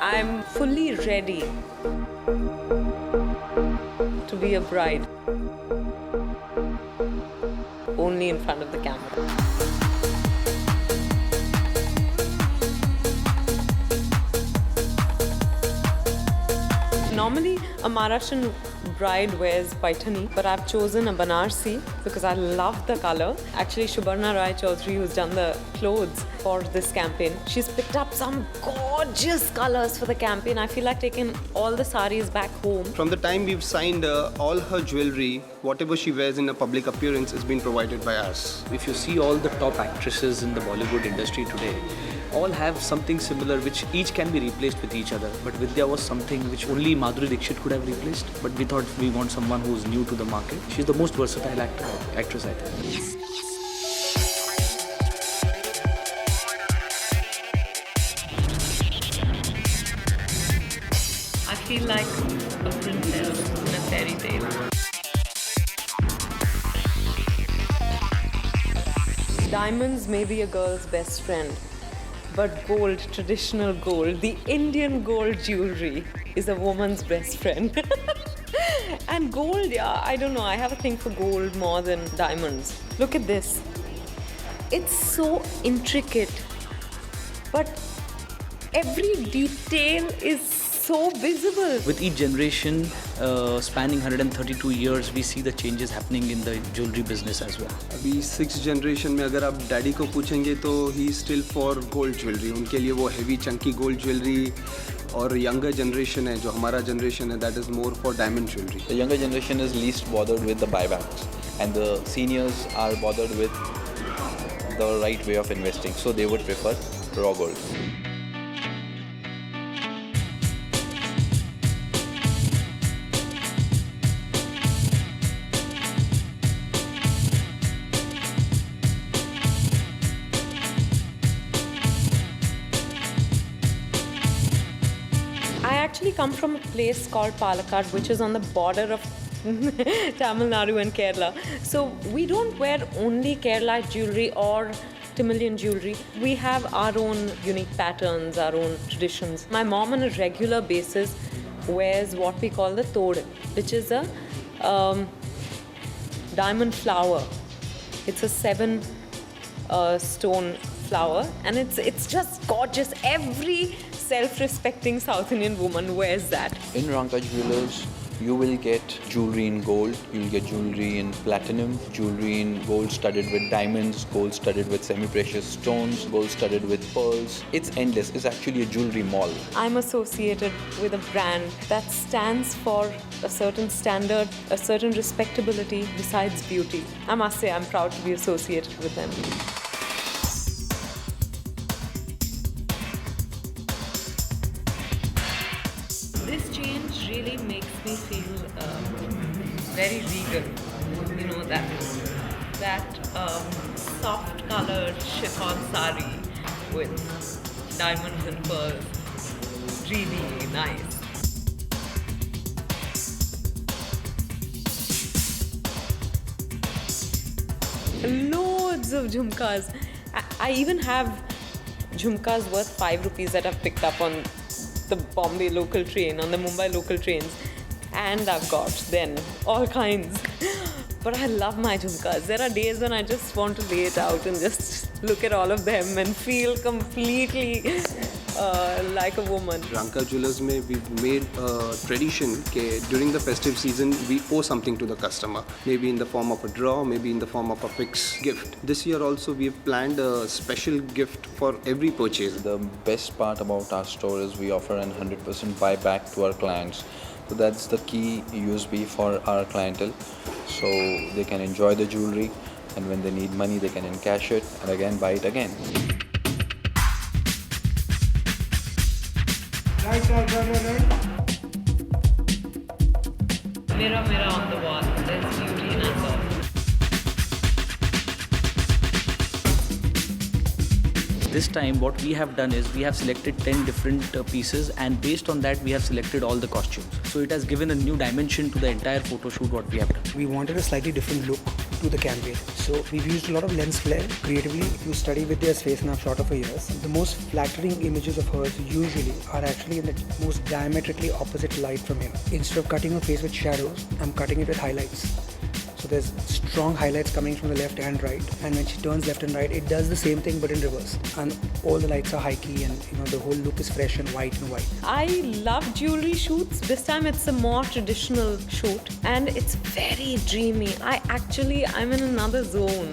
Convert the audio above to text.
I'm fully ready to be a bride. Only in front of the camera. Normally, a Maharashtrian bride wears paithani, but I've chosen a Banarsi because I love the color. Actually, Subarna Rai Chaudhary, who's done the clothes for this campaign, she's picked up some gorgeous colors for the campaign. I feel like taking all the saris back home. From the time we've signed all her jewelry, whatever she wears in a public appearance is being provided by us. If you see all the top actresses in the Bollywood industry today, all have something similar which each can be replaced with each other. But Vidya was something which only Madhuri Dixit could have replaced. But we thought we want someone who's new to the market. She's the most versatile actress, I think. I feel like a princess in a fairy tale. Diamonds may be a girl's best friend, but gold, traditional gold, the Indian gold jewelry is a woman's best friend. And gold, yeah, I don't know, I have a thing for gold more than diamonds. Look at this. It's so intricate, but every detail is so visible. With each generation spanning 132 years, we see the changes happening in the jewelry business as well. अभी 6th generation में अगर आप daddy को पूछेंगे तो he is still for gold jewelry. उनके लिए वो heavy chunky gold jewelry. और younger generation है जो हमारा generation है, that is more for diamond jewelry. The younger generation is least bothered with the buybacks, and the seniors are bothered with the right way of investing, so they would prefer raw gold. I actually come from a place called Palakkad, which is on the border of Tamil Nadu and Kerala. So we don't wear only Kerala jewelry or Tamilian jewelry. We have our own unique patterns, our own traditions. My mom on a regular basis wears what we call the tod, which is a diamond flower. It's a 7 stone flower, and it's just gorgeous. Every self-respecting South Indian woman wears that. In Ranka Jewelers, you will get jewelry in gold, you will get jewelry in platinum, jewelry in gold studded with diamonds, gold studded with semi-precious stones, gold studded with pearls. It's endless. It's actually a jewelry mall. I'm associated with a brand that stands for a certain standard, a certain respectability besides beauty. I must say I'm proud to be associated with them. This change really makes me feel very regal. You know, that soft colored chiffon sari with diamonds and pearls. Really nice. Loads of jhumkas. I even have jhumkas worth 5 rupees that I've picked up on the Bombay local train, on the Mumbai local trains. And I've got then all kinds. But I love my jhumkas. There are days when I just want to lay it out and just look at all of them and feel completely like a woman. Ranka Jewelers में we've made a tradition that during the festive season we owe something to the customer. Maybe in the form of a draw, maybe in the form of a fixed gift. This year also we've planned a special gift for every purchase. The best part about our store is we offer an 100% buyback to our clients. So that's the key USP for our clientele. So they can enjoy the jewelry, and when they need money they can encash it and again buy it again. Mirror, mirror on the wall, there's beauty in us all. This time what we have done is we have selected 10 different pieces, and based on that we have selected all the costumes. So it has given a new dimension to the entire photo shoot what we have done. We wanted a slightly different look to the campaign. So we've used a lot of lens flare creatively. If you study Vidya's face, and I've shot her for years, the most flattering images of hers usually are actually in the most diametrically opposite light from him. Instead of cutting her face with shadows, I'm cutting it with highlights. So there's strong highlights coming from the left and right, and when she turns left and right, it does the same thing but in reverse. And all the lights are high key, and the whole look is fresh and white and white. I love jewelry shoots. This time it's a more traditional shoot and it's very dreamy. I'm in another zone.